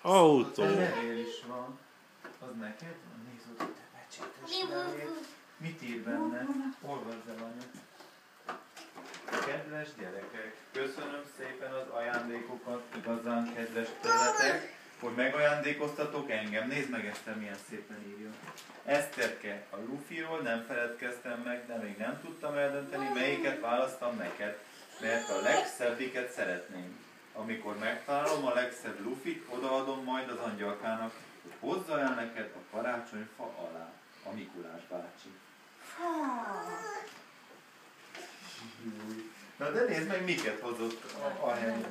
Autó. Levél is van. Az neked van? Nézd oda, te pecsétes levél. Mit ír benne? Olvasd el, anya. Kedves gyerekek, köszönöm szépen az ajándékokat, igazán kedves tőletek, hogy megajándékoztatok engem. Nézd meg, Eszter, milyen szépen írja. Eszterke, a Luffyról nem feledkeztem meg, de még nem tudtam eldönteni, melyiket választam neked, mert a legszebbiket szeretném. Amikor megtalálom a legszebb Luffyt, odaadom majd az angyalkának, hogy hozza el neked a karácsonyfa alá, a Mikulás bácsi. Na de nézd meg, miket hozott a helyet.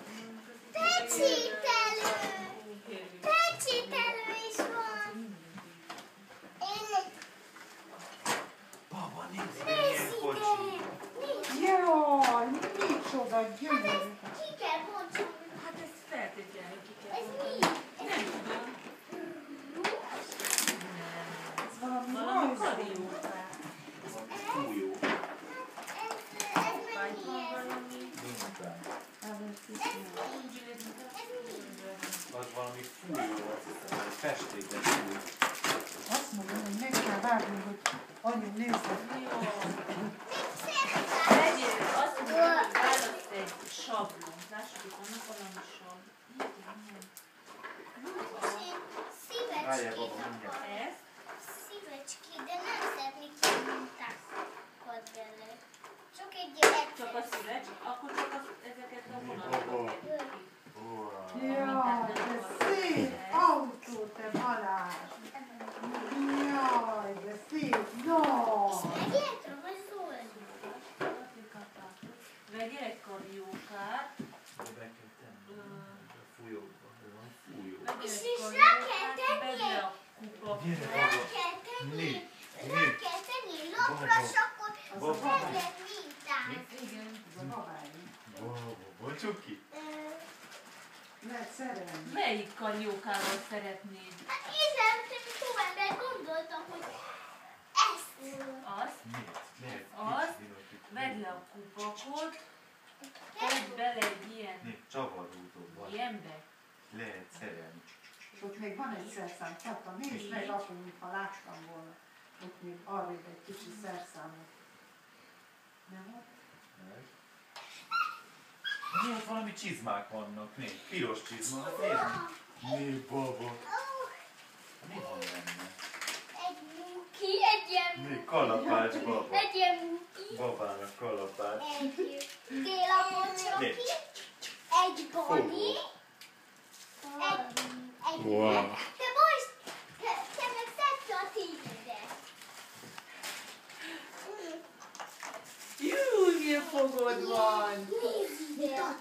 Pecsételő! Pecsételő is van! Baba, nézd, milyen kocsi! Jaj, micsoda gyönyörű! Ki kell bontani? Hát ezt feltétlenül ki kell. Ez mi? Nem tudom. Ez valami Valami rajzoló. kariókár. Fújó. Ez meg mi ez? Valami... Az valami fújó, azt hiszem, egy festékes fújó. Azt mondom, hogy meg kell várni, hogy anyu nézze. Vegyél, azt mondja, hogy választ egy sablont. Lássuk, itt vannak valami sablon. Várjál, Szívecskét baba, mindjárt. akar. Ez? Szívecskét, de nem szeretnék ilyen mintákat bele. Csak egy ilyen Csak a szívecs? Akkor csak ezeket a vonalakat kell ki. Jaj, de szép autó, te Balázs! Jaj, de szép, jaj! Megértem, hogy szólni. Vegyél egy kariókát. De be kell tenni. A fújóba. Van fújó. Vegyél És egy is rá kell kariókát, tenni. vedd le a kupa. Gyere, Rá baba. kell tenni. Né, Rá kell tenni lapra, és akkor Baba. meg lehet mintázni. Igen, ez a babáim. Baba, bontsuk ki? Lehet szerelni. Melyik kariókával szeretnéd? Hát észrevettem, hogy szóval gondoltam, hogy ezt. Azt? Miért? Az? Vedd le a kupakot, tedd bele egy ilyen, Csavaródóban. ilyenbe. Lehet szerelni. És ott még van egy szerszám, Csata, nézd meg akkor, mintha láttam volna. Ott még arrébb egy kicsi szerszámot. Nem ott? Mi ott valami csizmák vannak, né? Piros csizmák, nézd. Né, baba. Mi van benne? Egy munki, egy ilyen Né, kalapács baba. egy ilyen munki, Babának kalapács. egy télapocsoki, egy boni, egy Wow. te most, te meg szedsz a tízedet. Jú, milyen fogod van! Nézd ide!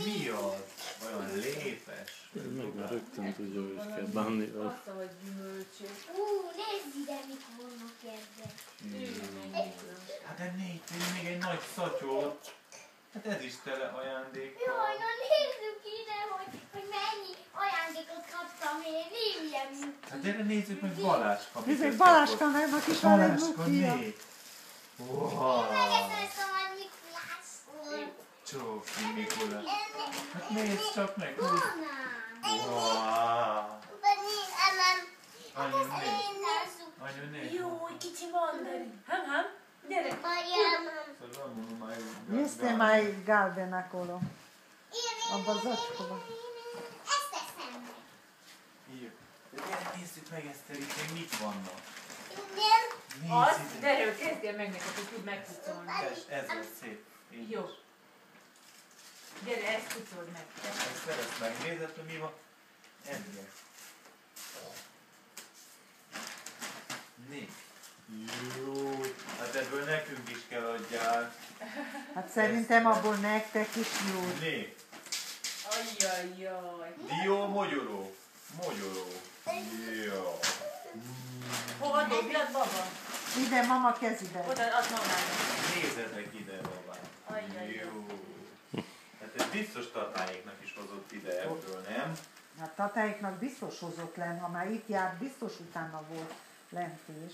Mi az? Olyan lépes. Meg már rögtön tudja, hogy kell bánni vele. Azt, hogy gyümölcsök. Nézd ide, mik vannak ebben. Hát de négy, még egy nagy szatyót. Hát ez is tele ajándékkal. Jaj, na nézzük ide, hogy mennyi ajándékot kaptam én, ilyen Hát gyere nézzük meg Baláska. Nézzük, Balázskának is van egy Baláska, mukija. né? Wow. Megeszem ezt a nagy Mikulás. Csóki Mikulás. Hát nézd csak meg. Honnan? Wow. Hát Anyu, ezt né? én nézzük. Anyu, né? Jó, egy kicsi mandarin. Ham, gyere. Mariam. Néztél már egy Galbenakolo? Abba az zacskóba. Ezt teszem meg. Jó. De gyere nézzük meg ezt, itt még mit vannak. Igen. Azt, Nézd ide. gyere, kezdjél meg neked, hogy tud megcucolni. Ez volt szép. Így Jó. is. Gyere, ezt cucold meg. Ezt szeretsz megnézed, hogy mi van? Ennél. Né. Jó. Hát ebből nekünk is kell adjál. Hát szerintem abból nektek is jó. Né. Ajjajjaj. Dió mogyoró. Mogyoró. Jó. Hova dobjad, baba? Ide, mama kezébe. Oda, az mamának. Nézzetek ide, babám. Ajjajjaj. Jó. Hát ez biztos tatáéknak is hozott ide ebből, nem? Hát tatáiknak biztos hozott lenn, ha már itt járt, biztos utána volt lent is.